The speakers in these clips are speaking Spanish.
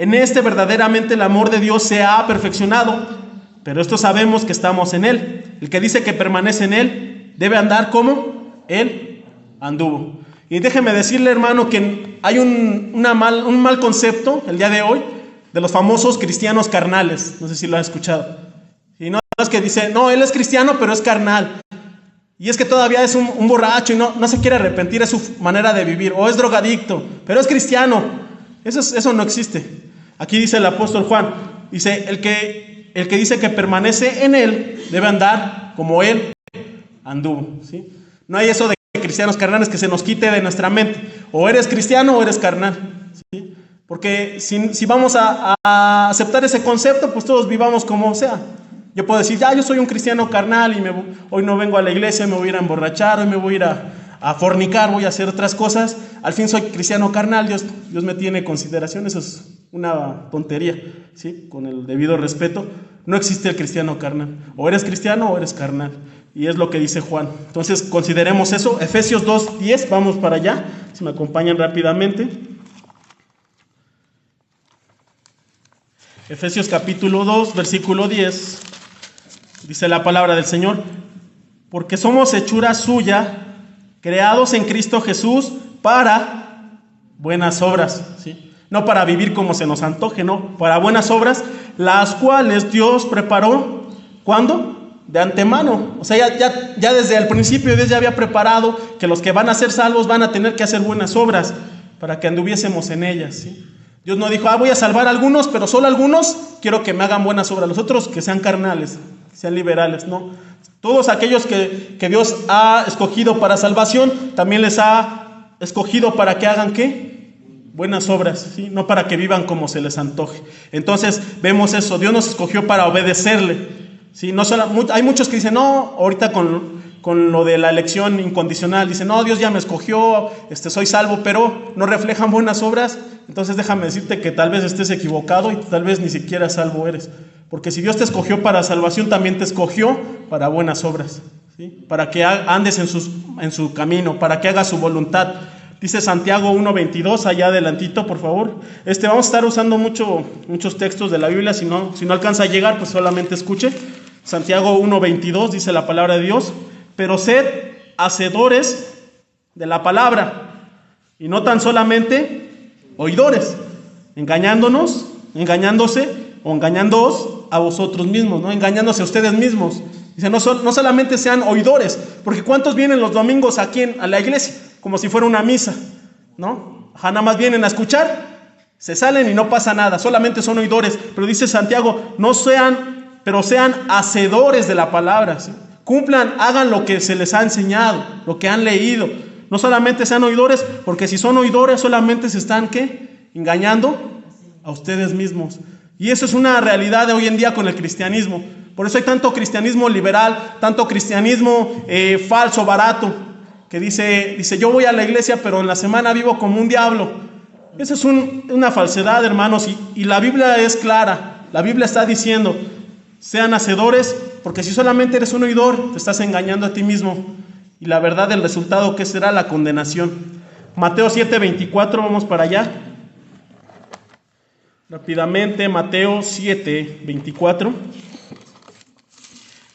En este verdaderamente el amor de Dios se ha perfeccionado, pero esto sabemos que estamos en Él. El que dice que permanece en Él debe andar como Él anduvo. Y déjeme decirle, hermano, que hay un mal concepto el día de hoy de los famosos cristianos carnales. No sé si lo han escuchado. Y no es que dice, no, él es cristiano, pero es carnal. Y es que todavía es un borracho y no se quiere arrepentir de su manera de vivir. O es drogadicto, pero es cristiano. Eso no existe. Aquí dice el apóstol Juan, dice, el que dice que permanece en Él debe andar como Él anduvo. ¿Sí? No hay eso de cristianos carnales que se nos quite de nuestra mente. O eres cristiano o eres carnal. ¿Sí? Porque si vamos a aceptar ese concepto, pues todos vivamos como sea. Yo puedo decir, yo soy un cristiano carnal y hoy no vengo a la iglesia, me voy a ir a emborrachar, hoy me voy a ir a fornicar, voy a hacer otras cosas. Al fin soy cristiano carnal, Dios me tiene consideración, eso es una tontería, ¿sí? Con el debido respeto. No existe el cristiano carnal. O eres cristiano o eres carnal. Y es lo que dice Juan. Entonces consideremos eso. Efesios 2:10, vamos para allá, si me acompañan rápidamente. Efesios capítulo 2, versículo 10. Dice la palabra del Señor: porque somos hechura suya, creados en Cristo Jesús para buenas obras, ¿sí? No para vivir como se nos antoje, no, para buenas obras, las cuales Dios preparó, ¿cuándo? De antemano. O sea, ya desde el principio Dios ya había preparado que los que van a ser salvos van a tener que hacer buenas obras para que anduviésemos en ellas, ¿sí? Dios no dijo, voy a salvar a algunos, pero solo algunos quiero que me hagan buenas obras, los otros que sean carnales, que sean liberales, no. Todos aquellos que Dios ha escogido para salvación, también les ha escogido para que hagan ¿qué? Buenas obras, ¿sí? No para que vivan como se les antoje. Entonces vemos eso, Dios nos escogió para obedecerle, ¿sí? Hay muchos que dicen, no, ahorita con lo de la elección incondicional, dicen, no, Dios ya me escogió, soy salvo, pero no reflejan buenas obras. Entonces déjame decirte que tal vez estés equivocado y tal vez ni siquiera salvo eres. Porque si Dios te escogió para salvación, también te escogió para buenas obras, ¿sí? Para que andes en su camino, para que hagas su voluntad. Dice Santiago 1:22, allá adelantito, por favor. Vamos a estar usando muchos textos de la Biblia. Si no alcanza a llegar, pues solamente escuche. Santiago 1:22 dice la palabra de Dios: pero sed hacedores de la palabra, y no tan solamente oidores, engañándose o engañándoos a vosotros mismos, ¿no? Engañándose a ustedes mismos. Dice, no solamente sean oidores, porque ¿cuántos vienen los domingos aquí a la iglesia? Como si fuera una misa, ¿no? Nada más vienen a escuchar, se salen y no pasa nada, solamente son oidores. Pero dice Santiago, pero sean hacedores de la palabra, ¿sí? Cumplan, hagan lo que se les ha enseñado, lo que han leído. No solamente sean oidores, porque si son oidores solamente se están, ¿qué? Engañando a ustedes mismos. Y eso es una realidad de hoy en día con el cristianismo. Por eso hay tanto cristianismo liberal, tanto cristianismo falso, barato, que dice, yo voy a la iglesia, pero en la semana vivo como un diablo. Esa es una falsedad, hermanos, y la Biblia es clara. La Biblia está diciendo, sean hacedores, porque si solamente eres un oidor, te estás engañando a ti mismo. Y la verdad, el resultado, ¿qué será? La condenación. Mateo 7:24, vamos para allá. Rápidamente, Mateo 7:24.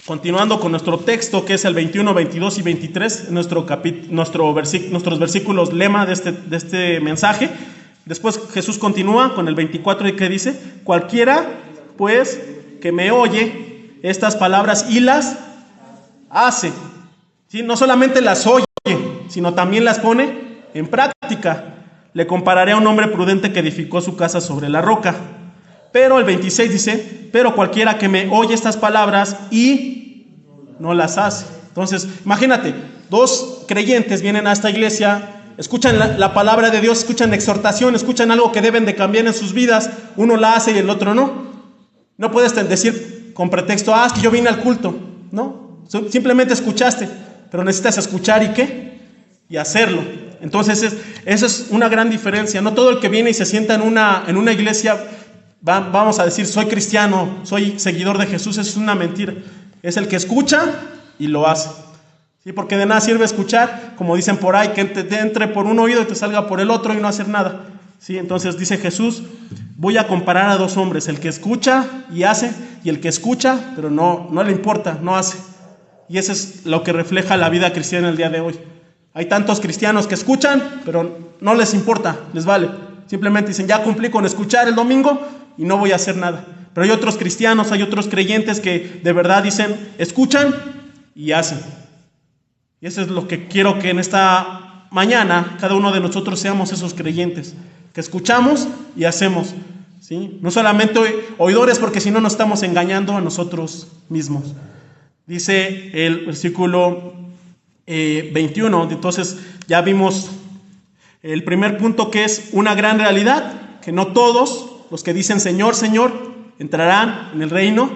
Continuando con nuestro texto, que es el 21, 22 y 23, nuestros versículos lema de este mensaje. Después Jesús continúa con el 24 y que dice: cualquiera, pues, que me oye estas palabras y las hace, ¿sí? No solamente las oye, sino también las pone en práctica. Le compararé a un hombre prudente que edificó su casa sobre la roca. Pero el 26 dice, pero cualquiera que me oye estas palabras y no las hace. Entonces, imagínate, dos creyentes vienen a esta iglesia, escuchan la palabra de Dios, escuchan exhortación, escuchan algo que deben de cambiar en sus vidas, uno la hace y el otro no. No puedes decir con pretexto, es que yo vine al culto, ¿no? Simplemente escuchaste, pero necesitas escuchar y ¿qué? Y hacerlo. Entonces, eso es una gran diferencia. No todo el que viene y se sienta en una iglesia, vamos a decir, soy cristiano, soy seguidor de Jesús, eso es una mentira. Es el que escucha y lo hace. ¿Sí? Porque de nada sirve escuchar, como dicen por ahí, que te entre por un oído y te salga por el otro y no hacer nada. ¿sí? Entonces dice Jesús, voy a comparar a dos hombres, el que escucha y hace, y el que escucha, pero no le importa, no hace. Y eso es lo que refleja la vida cristiana el día de hoy. Hay tantos cristianos que escuchan, pero no les importa, les vale. Simplemente dicen, ya cumplí con escuchar el domingo y no voy a hacer nada. Pero hay otros cristianos, hay otros creyentes que de verdad dicen, escuchan y hacen. Y eso es lo que quiero que en esta mañana cada uno de nosotros seamos esos creyentes, que escuchamos y hacemos, ¿sí? No solamente oidores, porque si no nos estamos engañando a nosotros mismos. Dice el versículo 21, entonces ya vimos el primer punto, que es una gran realidad, que no todos los que dicen Señor, Señor, entrarán en el reino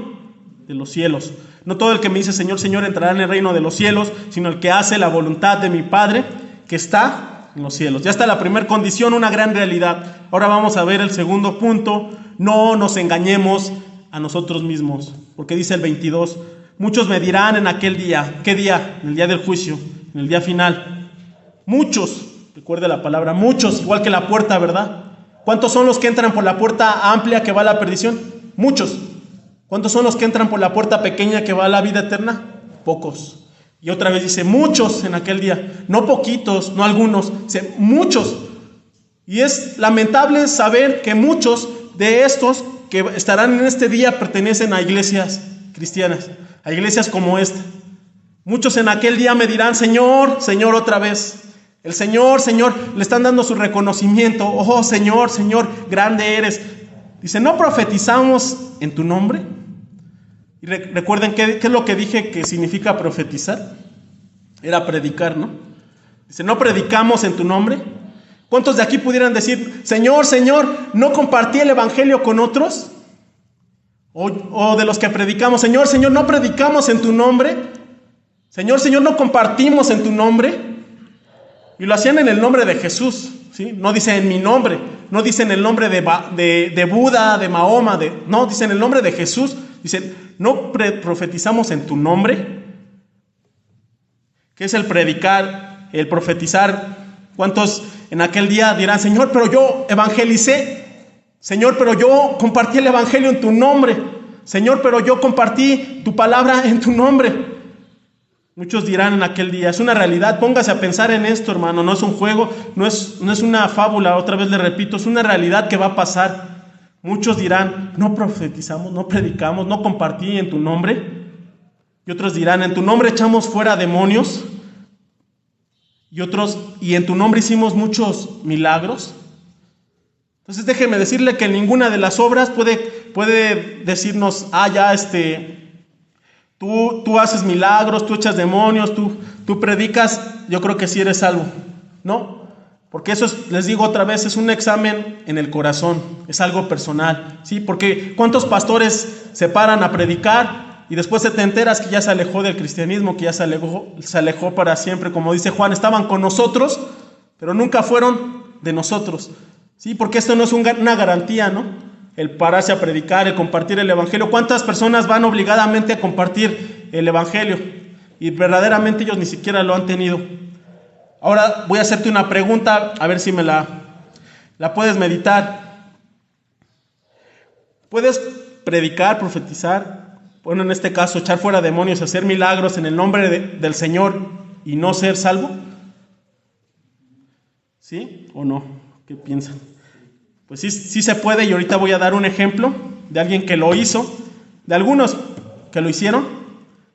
de los cielos. No todo el que me dice Señor, Señor entrará en el reino de los cielos, sino el que hace la voluntad de mi Padre que está en los cielos. Ya está la primera condición, una gran realidad. Ahora vamos a ver el segundo punto, no nos engañemos a nosotros mismos, porque dice el 22, muchos me dirán en aquel día, ¿qué día? En el día del juicio, en el día final. Muchos, recuerde la palabra, muchos, igual que la puerta, ¿verdad? ¿Cuántos son los que entran por la puerta amplia que va a la perdición? Muchos. ¿Cuántos son los que entran por la puerta pequeña que va a la vida eterna? Pocos. Y otra vez dice, muchos en aquel día. No poquitos, no algunos, dice, muchos. Y es lamentable saber que muchos de estos que estarán en este día pertenecen a iglesias cristianas, a iglesias como esta. Muchos en aquel día me dirán, Señor, Señor, otra vez. El Señor, Señor, le están dando su reconocimiento. Oh, Señor, Señor, grande eres. Dice, ¿no profetizamos en tu nombre? Y recuerden, ¿qué es lo que dije que significa profetizar? Era predicar, ¿no? Dice, ¿no predicamos en tu nombre? ¿Cuántos de aquí pudieran decir, Señor, Señor, ¿no compartí el evangelio con otros? O de los que predicamos, Señor, Señor, ¿no predicamos en tu nombre? Señor, Señor, ¿no compartimos en tu nombre? Y lo hacían en el nombre de Jesús, ¿sí? No dice en mi nombre, no dice en el nombre de Buda, de Mahoma, no, dice en el nombre de Jesús. Dicen, ¿no profetizamos en tu nombre? ¿Qué es el predicar, el profetizar? ¿Cuántos en aquel día dirán, Señor, pero yo evangelicé? Señor, pero yo compartí el evangelio en tu nombre. Señor, pero yo compartí tu palabra en tu nombre. Muchos dirán en aquel día, es una realidad, póngase a pensar en esto, hermano, no es un juego, no es una fábula, otra vez le repito, es una realidad que va a pasar. Muchos dirán, no profetizamos, no predicamos, no compartí en tu nombre. Y otros dirán, en tu nombre echamos fuera demonios. Y otros, y en tu nombre hicimos muchos milagros. Entonces déjeme decirle que ninguna de las obras puede decirnos, tú haces milagros, tú echas demonios, tú predicas, yo creo que sí eres salvo. No, porque eso les digo otra vez, es un examen en el corazón, es algo personal, ¿sí? Porque ¿cuántos pastores se paran a predicar y después te enteras que ya se alejó del cristianismo, que ya se alejó para siempre? Como dice Juan, estaban con nosotros, pero nunca fueron de nosotros, ¿sí? Porque esto no es una garantía, ¿no? El pararse a predicar, el compartir el evangelio. ¿Cuántas personas van obligadamente a compartir el evangelio? Y verdaderamente ellos ni siquiera lo han tenido. Ahora voy a hacerte una pregunta, a ver si me la puedes meditar. ¿Puedes predicar, profetizar, bueno, en este caso, echar fuera demonios, hacer milagros en el nombre del Señor y no ser salvo? ¿Sí o no? ¿Qué piensan? Pues sí se puede, y ahorita voy a dar un ejemplo de alguien que lo hizo, de algunos que lo hicieron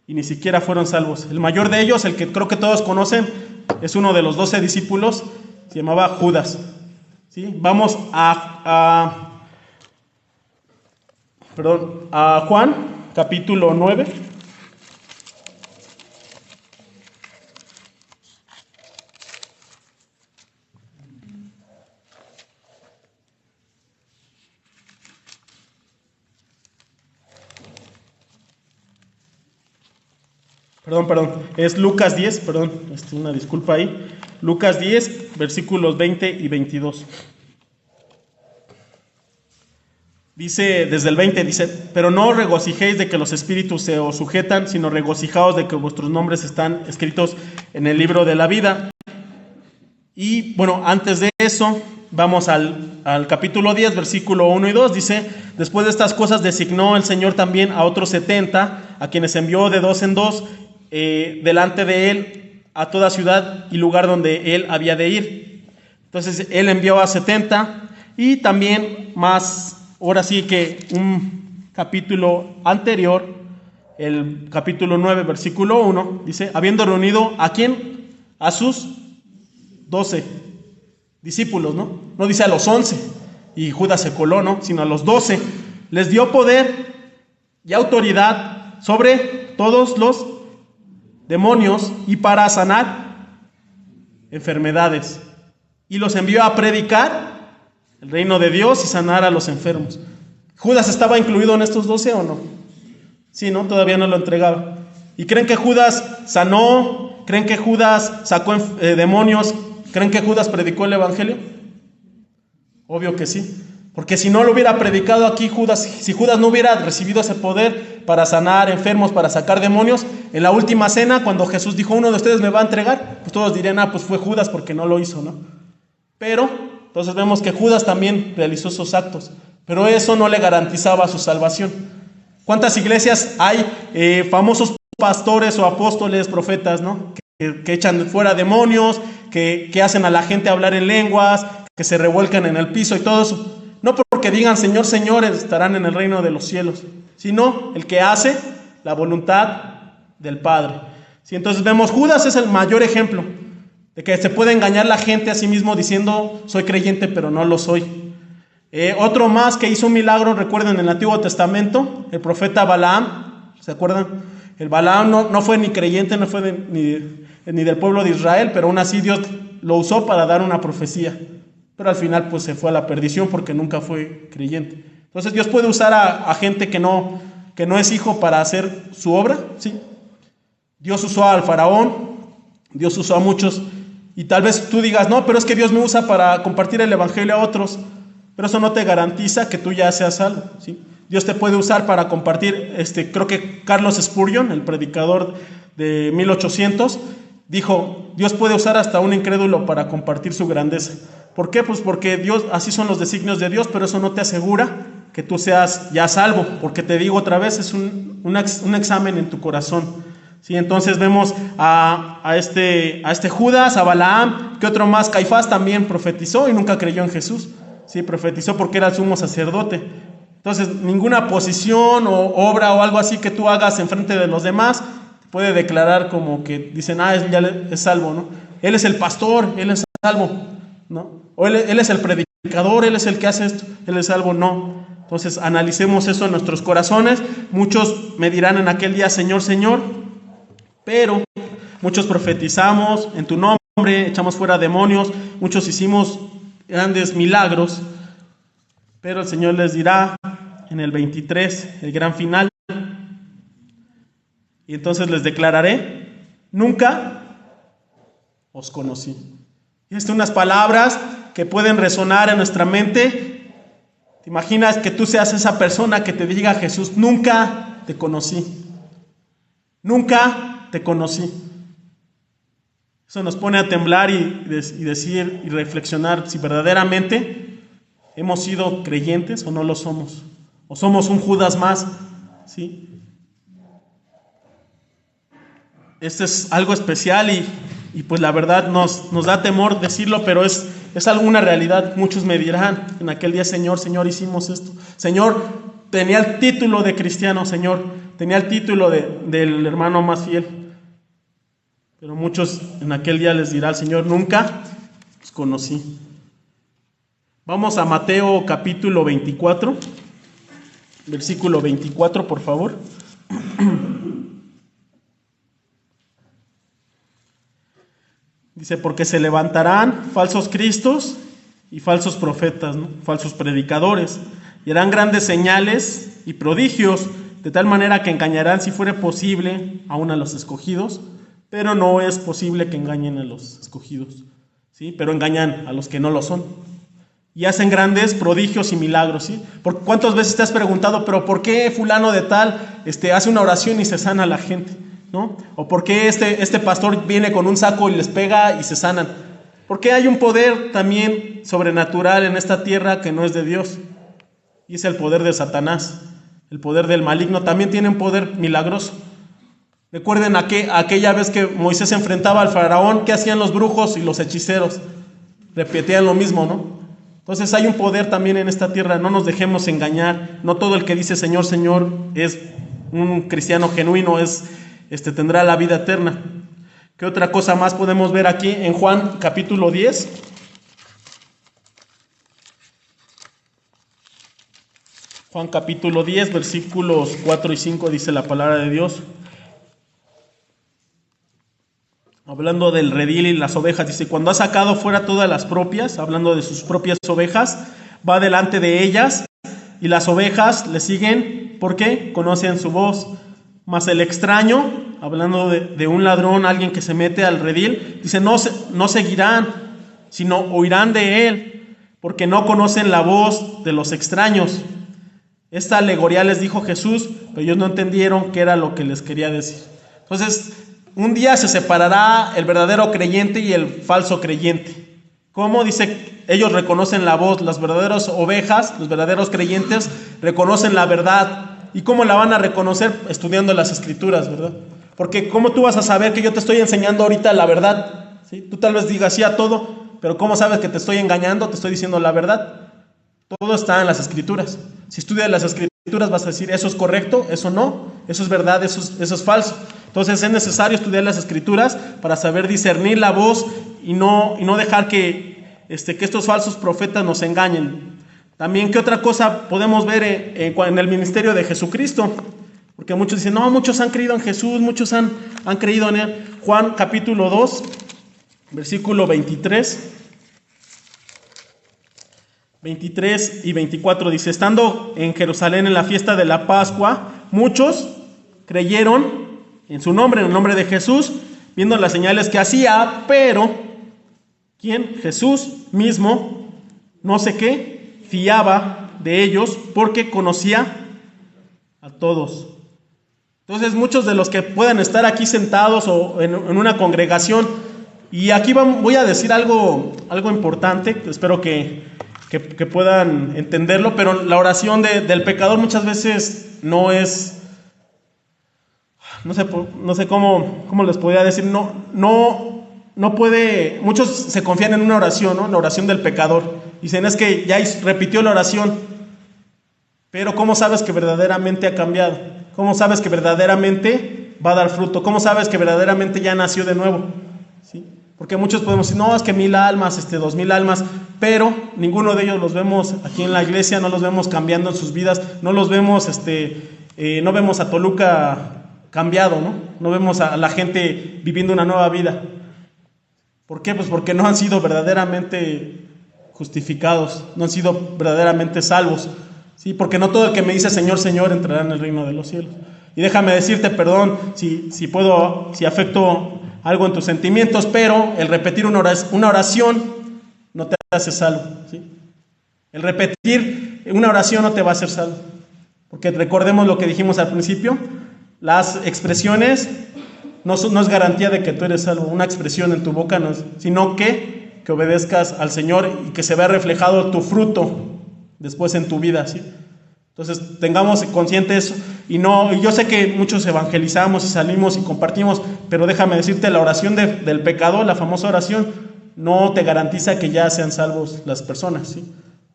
y ni siquiera fueron salvos. El mayor de ellos, el que creo que todos conocen, es uno de los 12 discípulos, se llamaba Judas. ¿Sí? Vamos a Juan, capítulo 9. Perdón, es Lucas 10, una disculpa ahí. Lucas 10, versículos 20 y 22. Dice, desde el 20, dice, pero no os regocijéis de que los espíritus se os sujetan, sino regocijaos de que vuestros nombres están escritos en el libro de la vida. Y bueno, antes de eso, vamos al capítulo 10, versículo 1 y 2, dice: después de estas cosas designó el Señor también a otros 70, a quienes envió de dos en dos delante de él a toda ciudad y lugar donde él había de ir. Entonces él envió a 70 y también más, ahora sí que un capítulo anterior, el capítulo 9, versículo 1, dice: habiendo reunido ¿a quién? A sus 12 discípulos, ¿no? No dice a los 11 y Judas se coló, ¿no? Sino a los 12. Les dio poder y autoridad sobre todos los demonios y para sanar enfermedades. Y los envió a predicar el reino de Dios y sanar a los enfermos. ¿Judas estaba incluido en estos 12 o no? Sí, ¿no? Todavía no lo entregaba. ¿Y creen que Judas sanó? ¿Creen que Judas sacó demonios? ¿Creen que Judas predicó el evangelio? Obvio que sí. Porque si no lo hubiera predicado aquí Judas, si Judas no hubiera recibido ese poder para sanar enfermos, para sacar demonios, en la última cena, cuando Jesús dijo: uno de ustedes me va a entregar, pues todos dirían: pues fue Judas porque no lo hizo, ¿no? Pero, entonces vemos que Judas también realizó esos actos, pero eso no le garantizaba su salvación. ¿Cuántas iglesias hay famosos pastores o apóstoles, profetas, ¿no? Que echan fuera demonios, que hacen a la gente hablar en lenguas, que se revuelcan en el piso y todo eso? No porque digan Señor, Señor, estarán en el reino de los cielos, sino el que hace la voluntad del Padre. ¿Sí? Entonces vemos, Judas es el mayor ejemplo de que se puede engañar la gente a sí mismo diciendo: soy creyente pero no lo soy. Otro más que hizo un milagro, recuerden, en el Antiguo Testamento, el profeta Balaam, ¿se acuerdan? El Balaam no fue ni creyente, no fue ni del pueblo de Israel, pero aún así Dios lo usó para dar una profecía. Pero al final pues se fue a la perdición porque nunca fue creyente. Entonces Dios puede usar a gente que no es hijo para hacer su obra, ¿sí? Dios usó al faraón, Dios usó a muchos, y tal vez tú digas: no, pero es que Dios me usa para compartir el evangelio a otros, pero eso no te garantiza que tú ya seas salvo, ¿sí? Dios te puede usar para compartir, creo que Carlos Spurgeon, el predicador de 1800, dijo: Dios puede usar hasta un incrédulo para compartir su grandeza. ¿Por qué? Pues porque Dios, así son los designios de Dios, pero eso no te asegura que tú seas ya salvo, porque te digo otra vez, es un examen en tu corazón. ¿Sí? Entonces vemos a este Judas, a Balaam, que otro más, Caifás también profetizó y nunca creyó en Jesús. Sí, profetizó porque era el sumo sacerdote. Entonces ninguna posición o obra o algo así que tú hagas en frente de los demás puede declarar como que dicen: ya es salvo, ¿no? Él es el pastor, él es salvo, ¿no? O él es el predicador, él es el que hace esto, él es salvo, no. Entonces analicemos eso en nuestros corazones. Muchos me dirán en aquel día: Señor, Señor, pero muchos profetizamos en tu nombre, echamos fuera demonios, muchos hicimos grandes milagros, pero el Señor les dirá en el 23, el gran final: y entonces les declararé: nunca os conocí. Y unas palabras que pueden resonar en nuestra mente. ¿Te imaginas que tú seas esa persona que te diga a Jesús: nunca te conocí? Nunca te conocí. Eso nos pone a temblar y decir y reflexionar si verdaderamente hemos sido creyentes o no lo somos. O somos un Judas más, ¿sí? Este es algo especial y pues la verdad nos da temor decirlo, pero es alguna realidad. Muchos me dirán en aquel día: Señor, Señor, hicimos esto. Señor, tenía el título de cristiano, Señor, tenía el título del hermano más fiel. Pero muchos en aquel día les dirá el Señor: nunca os conocí. Vamos a Mateo capítulo 24, versículo 24, por favor. Dice: porque se levantarán falsos cristos y falsos profetas, ¿no? Falsos predicadores, y harán grandes señales y prodigios, de tal manera que engañarán, si fuere posible, aún a los escogidos, pero no es posible que engañen a los escogidos, ¿sí? Pero engañan a los que no lo son. Y hacen grandes prodigios y milagros, ¿sí? ¿Cuántas veces te has preguntado: pero por qué fulano de tal hace una oración y se sana a la gente, ¿no? O por qué este pastor viene con un saco y les pega y se sanan? Porque hay un poder también sobrenatural en esta tierra que no es de Dios. Y es el poder de Satanás, el poder del maligno. También tiene un poder milagroso. Recuerden aquella vez que Moisés se enfrentaba al faraón, ¿qué hacían los brujos y los hechiceros? Repetían lo mismo, ¿no? Entonces hay un poder también en esta tierra, no nos dejemos engañar. No todo el que dice Señor, Señor es un cristiano genuino, tendrá la vida eterna. ¿Qué otra cosa más podemos ver aquí en Juan capítulo 10? Juan capítulo 10, versículos 4 y 5 dice la palabra de Dios. Hablando del redil y las ovejas, dice, cuando ha sacado fuera todas las propias, hablando de sus propias ovejas, va delante de ellas y las ovejas le siguen porque conocen su voz. Mas el extraño, hablando de un ladrón, alguien que se mete al redil, dice, no seguirán, sino oirán de él, porque no conocen la voz de los extraños. Esta alegoría les dijo Jesús, pero ellos no entendieron qué era lo que les quería decir. Entonces, un día se separará el verdadero creyente y el falso creyente. ¿Cómo? Dice, ellos reconocen la voz, las verdaderas ovejas, los verdaderos creyentes reconocen la verdad. ¿Y cómo la van a reconocer? Estudiando las Escrituras, ¿verdad? Porque ¿cómo tú vas a saber que yo te estoy enseñando ahorita la verdad? ¿Sí? Tú tal vez digas sí a todo, pero ¿cómo sabes que te estoy engañando? Te estoy diciendo la verdad. Todo está en las Escrituras. Si estudias las Escrituras vas a decir, eso es correcto, eso no, eso es verdad, eso es falso. Entonces es necesario estudiar las Escrituras para saber discernir la voz y no dejar que estos falsos profetas nos engañen. También, ¿qué otra cosa podemos ver en el ministerio de Jesucristo? Porque muchos dicen, no, muchos han creído en Jesús, muchos han creído en él. Juan capítulo 2, versículo 23 y 24 dice, estando en Jerusalén en la fiesta de la Pascua, muchos creyeron en su nombre, en el nombre de Jesús, viendo las señales que hacía, pero ¿quién? Jesús mismo, no sé qué, fiaba de ellos porque conocía a todos. Entonces muchos de los que puedan estar aquí sentados o en una congregación, y aquí voy a decir algo importante, espero que puedan entenderlo, pero la oración del pecador muchas veces no es, no sé cómo les podría decir, no puede, muchos se confían en una oración, ¿no? La oración del pecador. Dicen, es que ya repitió la oración, pero ¿cómo sabes que verdaderamente ha cambiado? ¿Cómo sabes que verdaderamente va a dar fruto? ¿Cómo sabes que verdaderamente ya nació de nuevo? ¿Sí? Porque muchos podemos decir, no, es que 1000 almas, 2000 almas, pero ninguno de ellos los vemos aquí en la iglesia, no los vemos cambiando en sus vidas, no los vemos, no vemos a Toluca cambiado, ¿no? No vemos a la gente viviendo una nueva vida. ¿Por qué? Pues porque no han sido verdaderamente justificados, no han sido verdaderamente salvos, ¿sí? Porque no todo el que me dice Señor, Señor entrará en el reino de los cielos. Y déjame decirte, perdón, si afecto algo en tus sentimientos, pero el repetir una oración no te hace salvo, ¿sí? El repetir una oración no te va a hacer salvo, porque recordemos lo que dijimos al principio, las expresiones no es garantía de que tú eres salvo, una expresión en tu boca no es, sino que obedezcas al Señor y que se vea reflejado tu fruto después en tu vida, ¿sí? Entonces tengamos consciente eso, y yo sé que muchos evangelizamos y salimos y compartimos, pero déjame decirte, la oración del pecador, la famosa oración, no te garantiza que ya sean salvos las personas, ¿sí?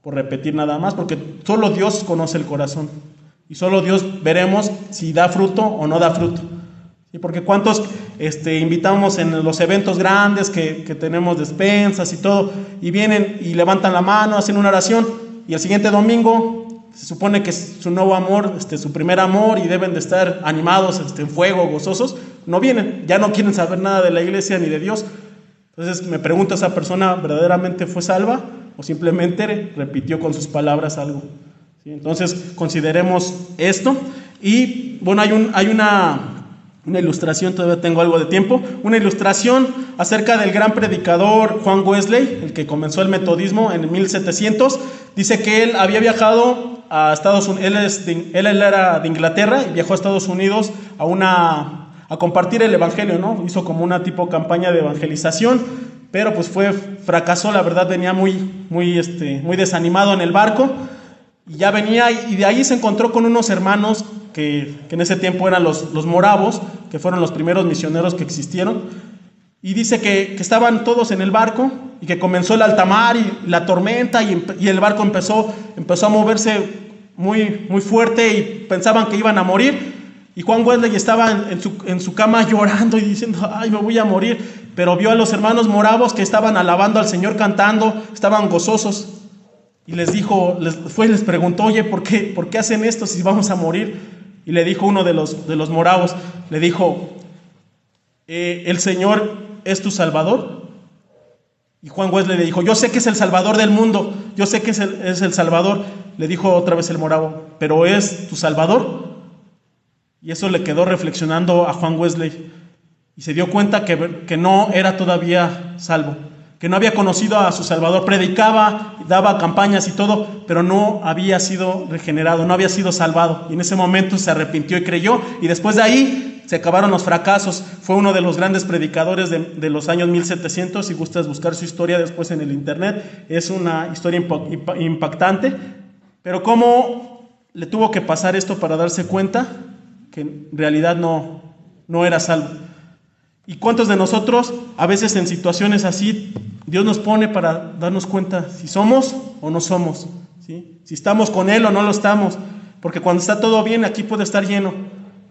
Por repetir nada más, porque solo Dios conoce el corazón, y solo Dios veremos si da fruto o no da fruto, ¿sí? Porque cuántos invitamos en los eventos grandes que tenemos despensas y todo, y vienen y levantan la mano, hacen una oración, y el siguiente domingo se supone que es su nuevo amor, su primer amor, y deben de estar animados, en fuego, gozosos, no vienen, ya no quieren saber nada de la iglesia ni de Dios. Entonces me pregunto, ¿esa persona verdaderamente fue salva o simplemente repitió con sus palabras algo? ¿Sí? Entonces consideremos esto. Y bueno, hay una ilustración, todavía tengo algo de tiempo, una ilustración acerca del gran predicador Juan Wesley, el que comenzó el metodismo en 1700. Dice que él había viajado a Estados Unidos, él era de Inglaterra y viajó a Estados Unidos a compartir el evangelio, ¿no? Hizo como una tipo campaña de evangelización, pero pues fracasó, la verdad, venía muy desanimado en el barco, y ya venía, y de ahí se encontró con unos hermanos que en ese tiempo eran los moravos, que fueron los primeros misioneros que existieron, y dice que estaban todos en el barco, y que comenzó el alta mar y la tormenta, y el barco empezó a moverse muy, muy fuerte, y pensaban que iban a morir, y Juan Wesley estaba en su cama llorando y diciendo, ay, me voy a morir, pero vio a los hermanos moravos que estaban alabando al Señor, cantando, estaban gozosos, y les preguntó, oye, ¿por qué hacen esto si vamos a morir? Y le dijo uno de los moravos, le dijo, ¿el Señor es tu Salvador? Y Juan Wesley le dijo, yo sé que es el Salvador del mundo, yo sé que es el Salvador. Le dijo otra vez el moravo, ¿pero es tu Salvador? Y eso le quedó reflexionando a Juan Wesley, y se dio cuenta que no era todavía salvo, que no había conocido a su Salvador. Predicaba, daba campañas y todo, pero no había sido regenerado, no había sido salvado. Y en ese momento se arrepintió y creyó, y después de ahí se acabaron los fracasos. Fue uno de los grandes predicadores de los años 1700. Si gustas buscar su historia después en el internet, es una historia impactante. Pero ¿cómo le tuvo que pasar esto para darse cuenta que en realidad no era salvo? ¿Y cuántos de nosotros, a veces en situaciones así, Dios nos pone para darnos cuenta si somos o no somos, ¿sí? Si estamos con Él o no lo estamos? Porque cuando está todo bien, aquí puede estar lleno,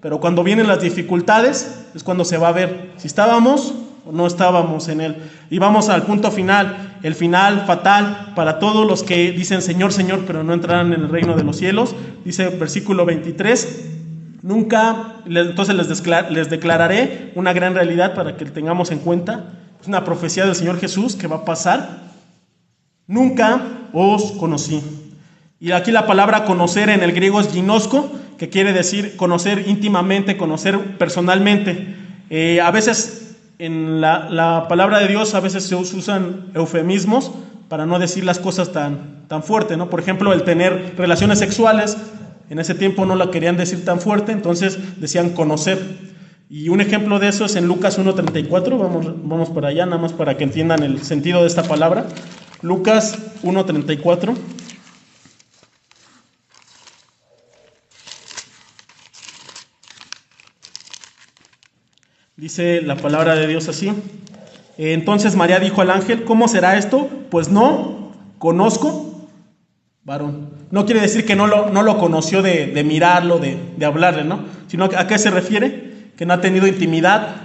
pero cuando vienen las dificultades es cuando se va a ver si estábamos o no estábamos en Él. Y vamos al punto final, el final fatal para todos los que dicen Señor, Señor, pero no entrarán en el reino de los cielos. Dice versículo 23, entonces les declararé una gran realidad para que tengamos en cuenta. Es una profecía del Señor Jesús que va a pasar. Nunca os conocí. Y aquí la palabra conocer en el griego es ginosko, que quiere decir conocer íntimamente, conocer personalmente. A veces en la palabra de Dios a veces se usan eufemismos para no decir las cosas tan fuerte, ¿no? Por ejemplo, el tener relaciones sexuales. En ese tiempo no la querían decir tan fuerte, entonces decían conocer. Y un ejemplo de eso es en Lucas 1:34. Vamos para allá, nada más para que entiendan el sentido de esta palabra. Lucas 1:34. Dice la palabra de Dios así. Entonces María dijo al ángel, ¿cómo será esto? Pues no conozco varón. No quiere decir que no lo conoció de mirarlo, de hablarle, ¿no? Sino ¿a qué se refiere? Que no ha tenido intimidad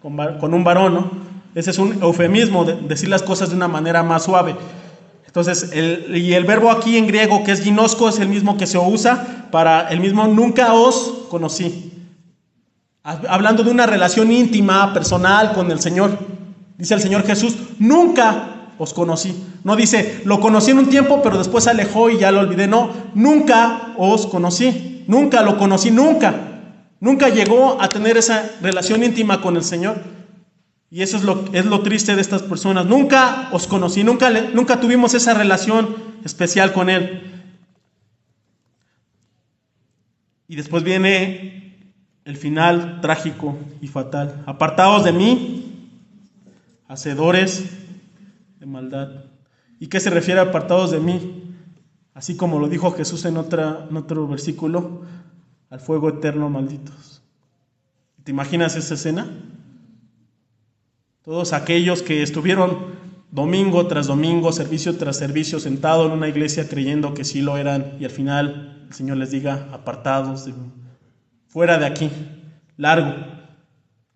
con un varón, ¿no? Ese es un eufemismo, de decir las cosas de una manera más suave. Entonces, el verbo aquí en griego, que es ginosko, es el mismo que se usa para el mismo nunca os conocí. Hablando de una relación íntima, personal con el Señor. Dice el Señor Jesús, nunca os conocí. No dice, lo conocí en un tiempo, pero después se alejó y ya lo olvidé. No, nunca os conocí. Nunca lo conocí, nunca. Nunca llegó a tener esa relación íntima con el Señor. Y eso es lo triste de estas personas. Nunca os conocí, nunca tuvimos esa relación especial con Él. Y después viene el final trágico y fatal. Apartaos de mí, hacedores de maldad. ¿Y qué se refiere a apartados de mí? Así como lo dijo Jesús en otro versículo, al fuego eterno malditos. ¿Te imaginas esa escena? Todos aquellos que estuvieron domingo tras domingo, servicio tras servicio, sentados en una iglesia creyendo que sí lo eran, y al final el Señor les diga, apartados de mí, fuera de aquí, largo,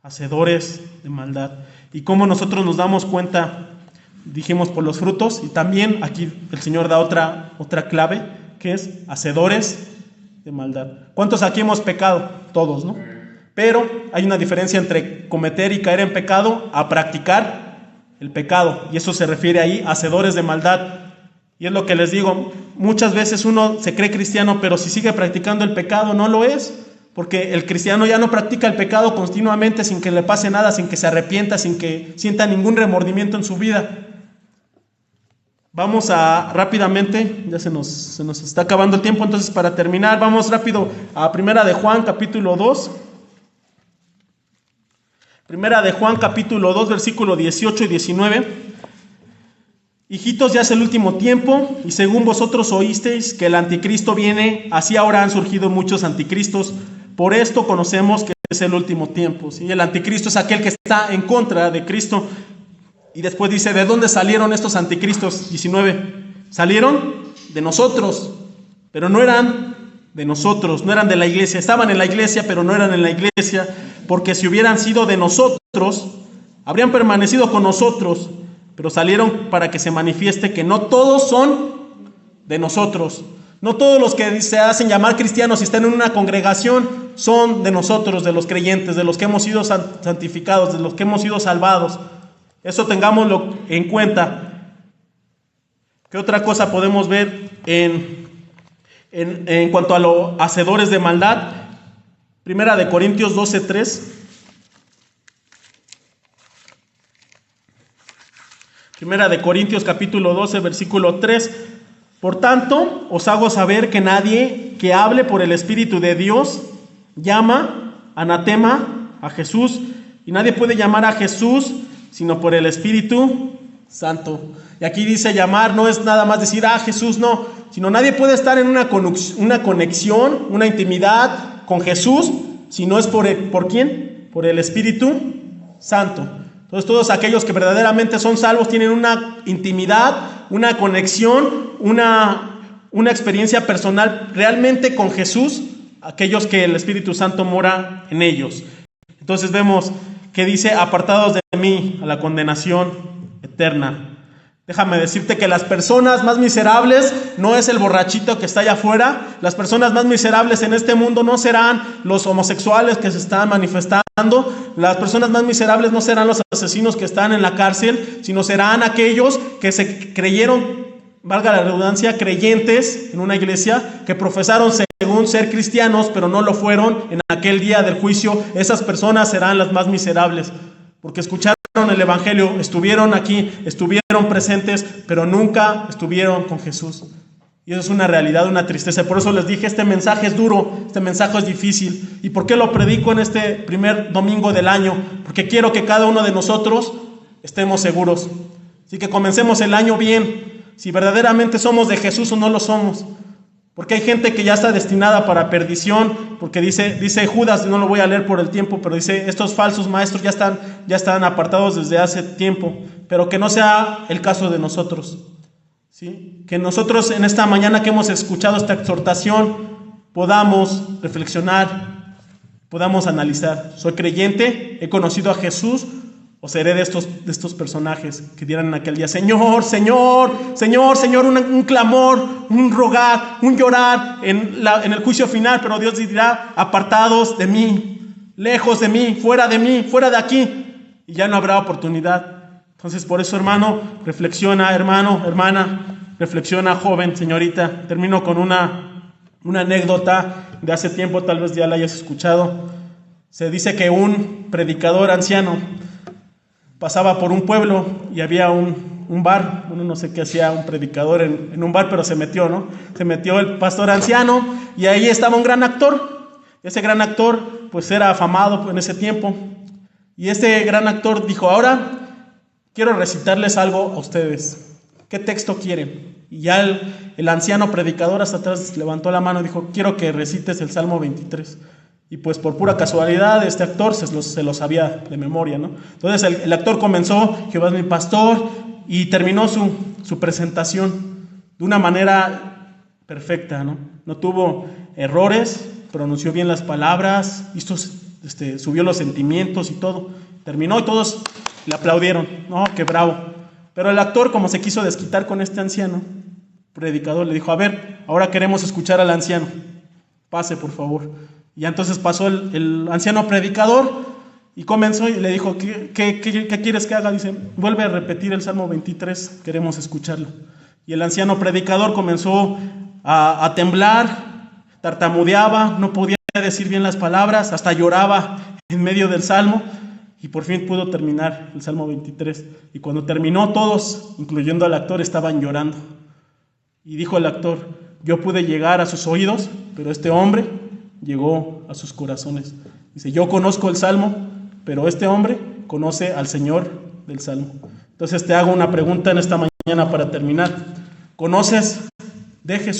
hacedores de maldad. ¿Y cómo nosotros nos damos cuenta? Dijimos por los frutos, y también aquí el Señor da otra clave, que es hacedores de maldad. ¿Cuántos aquí hemos pecado? Todos, ¿no? Pero hay una diferencia entre cometer y caer en pecado a practicar el pecado, y eso se refiere ahí, hacedores de maldad. Y es lo que les digo, muchas veces uno se cree cristiano, pero si sigue practicando el pecado no lo es, porque el cristiano ya no practica el pecado continuamente sin que le pase nada, sin que se arrepienta, sin que sienta ningún remordimiento en su vida. Vamos rápidamente, ya se nos está acabando el tiempo, entonces para terminar, vamos rápido a 1 de Juan, capítulo 2. Primera de Juan capítulo 2, versículo 18 y 19. Hijitos, ya es el último tiempo, y según vosotros oísteis que el anticristo viene, así ahora han surgido muchos anticristos. Por esto conocemos que es el último tiempo, ¿sí? El anticristo es aquel que está en contra de Cristo. Y después dice, ¿de dónde salieron estos anticristos? 19. Salieron de nosotros, pero no eran de nosotros, no eran de la iglesia. Estaban en la iglesia, pero no eran en la iglesia, porque si hubieran sido de nosotros, habrían permanecido con nosotros, pero salieron para que se manifieste que no todos son de nosotros. No todos los que se hacen llamar cristianos y están en una congregación son de nosotros, de los creyentes, de los que hemos sido santificados, de los que hemos sido salvados. Eso tengámoslo en cuenta. ¿Qué otra cosa podemos ver en cuanto a los hacedores de maldad? Primera de Corintios 12:3. Primera de Corintios capítulo 12, versículo 3. Por tanto, os hago saber que nadie que hable por el Espíritu de Dios llama anatema a Jesús, y nadie puede llamar a Jesús sino por el Espíritu Santo. Y aquí dice llamar, no es nada más decir, Jesús, no, sino nadie puede estar en una conexión, una intimidad con Jesús, si no es ¿por quién? Por el Espíritu Santo. Entonces todos aquellos que verdaderamente son salvos tienen una intimidad, una conexión, una experiencia personal realmente con Jesús, aquellos que el Espíritu Santo mora en ellos. Entonces vemos que dice, apartados de mí a la condenación eterna. Déjame decirte que las personas más miserables no es el borrachito que está allá afuera. Las personas más miserables en este mundo no serán los homosexuales que se están manifestando. Las personas más miserables no serán los asesinos que están en la cárcel, sino serán aquellos que se creyeron, valga la redundancia, creyentes en una iglesia, que profesaron según ser cristianos, pero no lo fueron en aquel día del juicio. Esas personas serán las más miserables, porque escucharon el Evangelio, estuvieron aquí, estuvieron presentes, pero nunca estuvieron con Jesús. Y eso es una realidad, una tristeza. Por eso les dije, este mensaje es duro, este mensaje es difícil. ¿Y por qué lo predico en este primer domingo del año? Porque quiero que cada uno de nosotros estemos seguros. Así que comencemos el año bien, si verdaderamente somos de Jesús o no lo somos. Porque hay gente que ya está destinada para perdición, porque dice Judas, no lo voy a leer por el tiempo, pero dice, estos falsos maestros ya están apartados desde hace tiempo, pero que no sea el caso de nosotros, ¿sí? Que nosotros en esta mañana que hemos escuchado esta exhortación podamos reflexionar, podamos analizar. ¿Soy creyente? ¿He conocido a Jesús? ¿O seré de estos personajes que dirán en aquel día, Señor, Señor, Señor, Señor, un clamor, un rogar, un llorar en el juicio final, pero Dios dirá, apartados de mí, lejos de mí, fuera de aquí, y ya no habrá oportunidad? Entonces, por eso, hermano, reflexiona, hermano, hermana, reflexiona, joven, señorita. Termino con una anécdota de hace tiempo, tal vez ya la hayas escuchado. Se dice que un predicador anciano pasaba por un pueblo y había un bar. Bueno, no sé qué hacía un predicador en un bar, pero se metió, ¿no? Se metió el pastor anciano y ahí estaba un gran actor. Ese gran actor pues era afamado en ese tiempo. Y este gran actor dijo, ahora quiero recitarles algo a ustedes. ¿Qué texto quieren? Y ya el anciano predicador hasta atrás levantó la mano y dijo, quiero que recites el Salmo 23. Y pues por pura casualidad este actor se lo sabía de memoria, ¿no? Entonces el actor comenzó, Jehová es mi pastor, y terminó su presentación de una manera perfecta, ¿no? No tuvo errores, pronunció bien las palabras, subió los sentimientos y todo. Terminó y todos le aplaudieron, ¿no? ¡Qué bravo! Pero el actor, como se quiso desquitar con este anciano predicador, le dijo, a ver, ahora queremos escuchar al anciano. Pase, por favor. Y entonces pasó el anciano predicador y comenzó y le dijo, ¿qué quieres que haga? Dice, vuelve a repetir el Salmo 23, queremos escucharlo. Y el anciano predicador comenzó a temblar, tartamudeaba, no podía decir bien las palabras, hasta lloraba en medio del Salmo, y por fin pudo terminar el Salmo 23. Y cuando terminó, todos, incluyendo al actor, estaban llorando. Y dijo el actor, yo pude llegar a sus oídos, pero este hombre llegó a sus corazones. Dice, yo conozco el Salmo, pero este hombre conoce al Señor del Salmo. Entonces te hago una pregunta en esta mañana para terminar. ¿Conoces de Jesús?